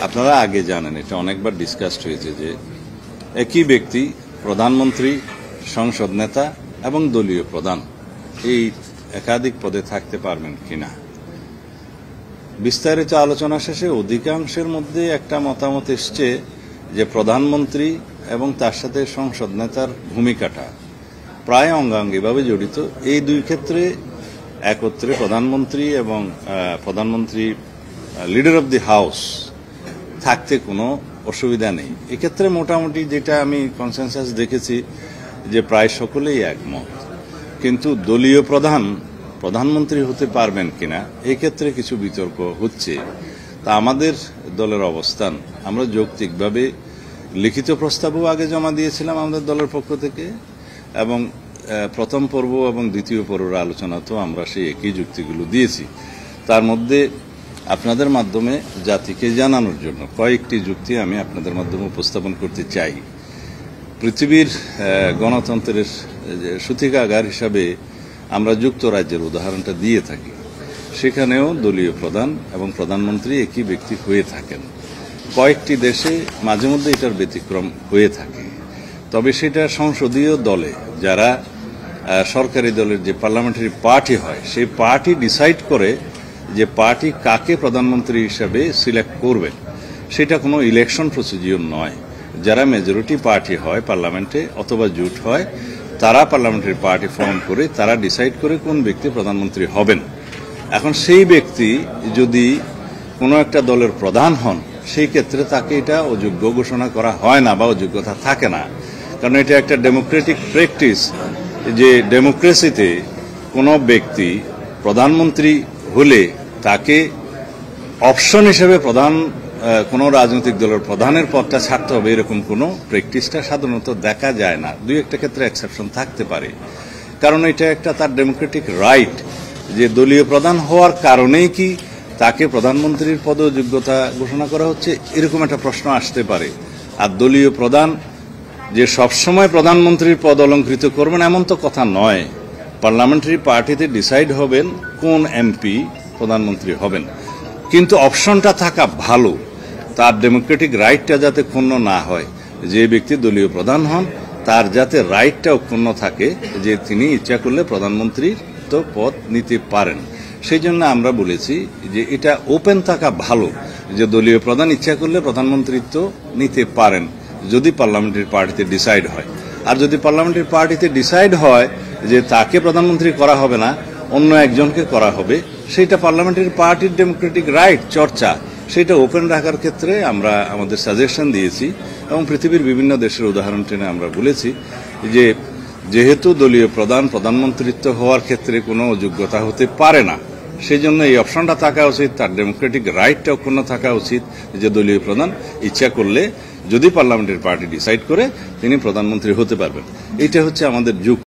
আপনারা আগে জানেন, এটা অনেকবার ডিসকাসড হয়েছে যে একই ব্যক্তি প্রধানমন্ত্রী, সংসদ নেতা এবং দলীয় প্রধান এই একাধিক পদে থাকতে পারবেন কিনা। বিস্তারিত আলোচনা শেষে অধিকাংশের মধ্যে একটা মতামত এসছে যে প্রধানমন্ত্রী এবং তার সাথে সংসদ নেতার ভূমিকাটা প্রায় অঙ্গাঙ্গিভাবে জড়িত। এই দুই ক্ষেত্রে একত্রে প্রধানমন্ত্রী এবং প্রধানমন্ত্রী লিডার অব দি হাউস থাকতে কোনো অসুবিধা নেই। এক্ষেত্রে মোটামুটি যেটা আমি কনসেনসাস দেখেছি যে প্রায় সকলেই একমত। কিন্তু দলীয় প্রধানমন্ত্রী হতে পারবেন কিনা এই ক্ষেত্রে কিছু বিতর্ক হচ্ছে। তা আমাদের দলের অবস্থান, আমরা যৌক্তিকভাবে লিখিত প্রস্তাবও আগে জমা দিয়েছিলাম আমাদের দলের পক্ষ থেকে, এবং প্রথম পর্ব এবং দ্বিতীয় পর্বের আলোচনাতেও আমরা সেই একই যুক্তিগুলো দিয়েছি। তার মধ্যে আপনাদের মাধ্যমে জাতিকে জানানোর জন্য কয়েকটি যুক্তি আমি আপনাদের মাধ্যমে উপস্থাপন করতে চাই। পৃথিবীর গণতন্ত্রের সূতিকাগার হিসাবে আমরা যুক্তরাজ্যের উদাহরণটা দিয়ে থাকি। সেখানেও দলীয় প্রধান এবং প্রধানমন্ত্রী একই ব্যক্তি হয়ে থাকেন। কয়েকটি দেশে মাঝে মধ্যে এটার ব্যতিক্রম হয়ে থাকে, তবে সেটা সংসদীয় দলে যারা সরকারি দলের যে পার্লামেন্টারি পার্টি হয় সেই পার্টি ডিসাইড করে যে পার্টি কাকে প্রধানমন্ত্রী হিসাবে সিলেক্ট করবে। সেটা কোনো ইলেকশন প্রসিডিউর নয়। যারা মেজরিটি পার্টি হয় পার্লামেন্টে অথবা জোট হয় তারা পার্লামেন্টারি পার্টি ফর্ম করে তারা ডিসাইড করে কোন ব্যক্তি প্রধানমন্ত্রী হবেন। এখন সেই ব্যক্তি যদি কোনো একটা দলের প্রধান হন সেই ক্ষেত্রে তাকে এটা অযোগ্য ঘোষণা করা হয় না বা অযোগ্যতা থাকে না, কারণ এটা একটা ডেমোক্রেটিক প্র্যাকটিস যে ডেমোক্রেসিতে কোনো ব্যক্তি প্রধানমন্ত্রী হলে তাকে অপশন হিসেবে কোনো রাজনৈতিক দলের প্রধানের পদটা ছাড়তে হবে এরকম কোনো প্র্যাকটিসটা সাধারণত দেখা যায় না। দুই একটা ক্ষেত্রে এক্সেপশন থাকতে পারে, কারণ এটা একটা তার ডেমোক্রেটিক রাইট যে দলীয় প্রধান হওয়ার কারণেই কি তাকে প্রধানমন্ত্রীর পদে যোগ্যতা ঘোষণা করা হচ্ছে, এরকম একটা প্রশ্ন আসতে পারে। আর দলীয় প্রধান যে সবসময় প্রধানমন্ত্রীর পদ অলঙ্কৃত করবেন এমন তো কথা নয়। পার্লামেন্টারি পার্টিতে ডিসাইড হবেন কোন এমপি প্রধানমন্ত্রী হবেন, কিন্তু অপশনটা থাকা ভালো, তার ডেমোক্রেটিক রাইটটা যাতে ক্ষুণ্ণ না হয়। যে ব্যক্তি দলীয় প্রধান হন তার যাতে রাইটটা অক্ষুণ্ণ থাকে যে তিনি ইচ্ছা করলে প্রধানমন্ত্রীর তো পদ নিতে পারেন। সেই জন্য আমরা বলেছি যে এটা ওপেন থাকা ভালো, যে দলীয় প্রধান ইচ্ছা করলে প্রধানমন্ত্রীত্ব নিতে পারেন যদি পার্লামেন্টারি পার্টিতে ডিসাইড হয়। আর যদি পার্লামেন্টারি পার্টিতে ডিসাইড হয় যে তাকে প্রধানমন্ত্রী করা হবে না, অন্য একজনকে করা হবে, সেটা পার্লামেন্টারি পার্টির ডেমোক্রেটিক রাইট চর্চা, সেটা ওপেন রাখার ক্ষেত্রে আমরা আমাদের সাজেশন দিয়েছি এবং পৃথিবীর বিভিন্ন দেশের উদাহরণ টেনে আমরা বলেছি যে যেহেতু দলীয় প্রধানমন্ত্রিত্ব হওয়ার ক্ষেত্রে কোনো যোগ্যতা হতে পারে না, সেই জন্য এই অপশনটা থাকা উচিত, তার ডেমোক্রেটিক রাইটটা অক্ষুণ্ণ থাকা উচিত যে দলীয় প্রধান ইচ্ছা করলে যদি পার্লামেন্টারি পার্টি ডিসাইড করে তিনি প্রধানমন্ত্রী হতে পারবেন। এইটা হচ্ছে আমাদের যুক্তি।